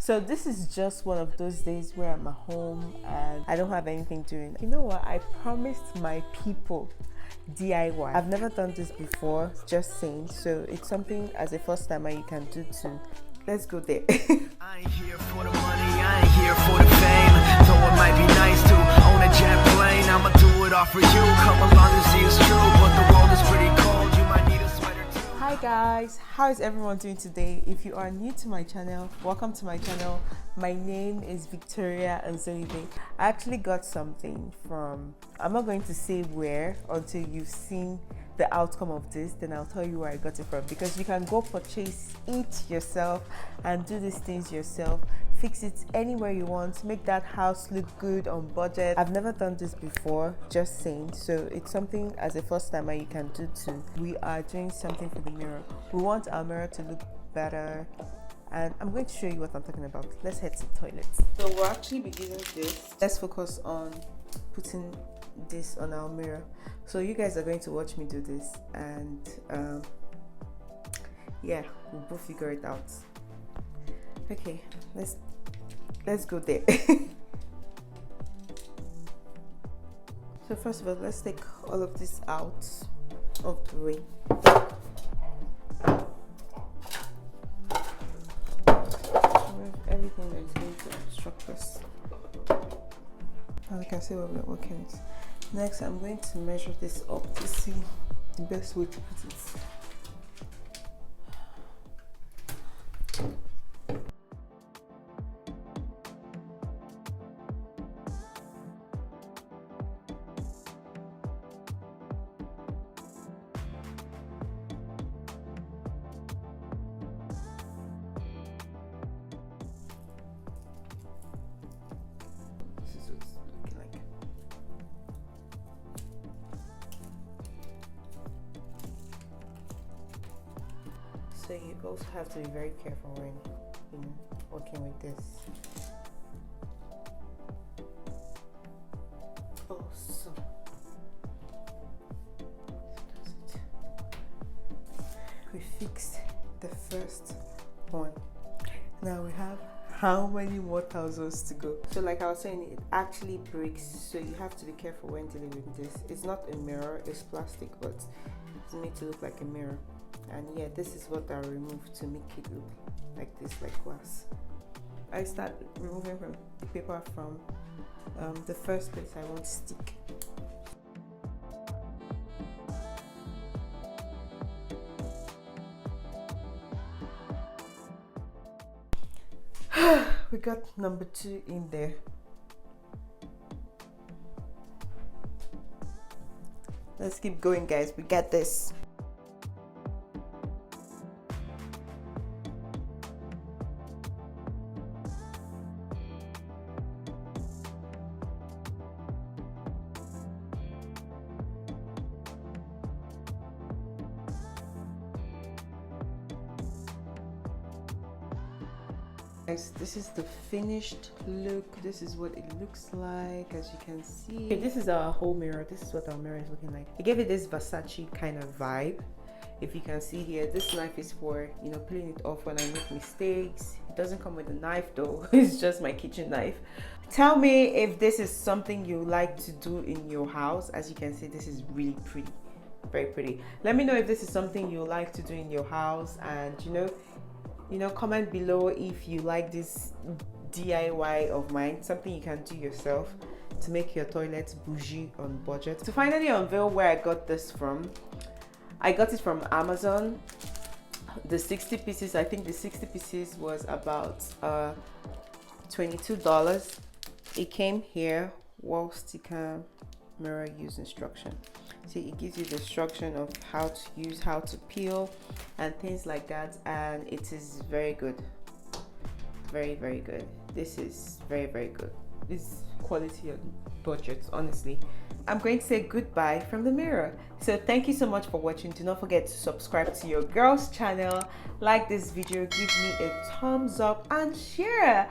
So this is just one of those days where I'm at home and I don't have anything doing. You know what? I promised my people DIY. I've never done this before, just saying. So it's something as a first timer you can do too. Let's go there. I ain't here for the money, I ain't here for the fame. Though it might be nice to own a jet plane, I'ma do it all for you. Come along and see it's true, but the world is pretty cold. You might need a sweater too. Hi guys, how is everyone doing today? If you are new to my channel, welcome to my channel. My name is Victoria Nzolibe. I actually got something from, I'm not going to say where until you've seen the outcome of this, then I'll tell you where I got it from, because you can go purchase it yourself and do these things yourself, fix it anywhere you want, make that house look good on budget. I've never done this before, just saying, so it's something as a first timer you can do too. We are doing something for the mirror. We want our mirror to look better, and I'm going to show you what I'm talking about. Let's head to the toilet. So we'll actually be using this. Let's focus on putting this on our mirror. So you guys are going to watch me do this, and yeah, we'll both figure it out. Okay, let's go there. So first of all, let's take all of this out of the way. Remove everything that is going to obstruct us. As you can see what we're working with. Next, I'm going to measure this up to see the best way to put it. This is what it's looking like. So you also have to be very careful when working with this. Awesome. That's it. We fixed the first one. Now we have how many more thousands to go. So like I was saying, it actually breaks, so you have to be careful when dealing with this. It's not a mirror, it's plastic, but it's made to look like a mirror. And yeah, this is what I removed to make it look like this, like glass. I start removing from the paper from the first place I want to stick. We got number 2 in there. Let's keep going, guys. We got this. Guys, this is the finished look. This is what it looks like, as you can see. Okay, this is our whole mirror. This is what our mirror is looking like. I gave it this Versace kind of vibe. If you can see here, this knife is for, you know, peeling it off when I make mistakes. It doesn't come with a knife though. It's just my kitchen knife. Tell me if this is something you like to do in your house. As you can see, this is really pretty, very pretty. Let me know if this is something you like to do in your house, and you know, comment below if you like this DIY of mine, something you can do yourself to make your toilet bougie on budget. To finally unveil where I got this from, I got it from Amazon. The 60 pieces, I think the 60 pieces was about $22. It came here, wall sticker, mirror use instruction. See, it gives you the instruction of how to use, how to peel and things like that, and it is very good, very good. This is very good. This is quality on budget, honestly. I'm going to say goodbye from the mirror. So thank you so much for watching. Do not forget to subscribe to your girl's channel, like this video, give me a thumbs up and share.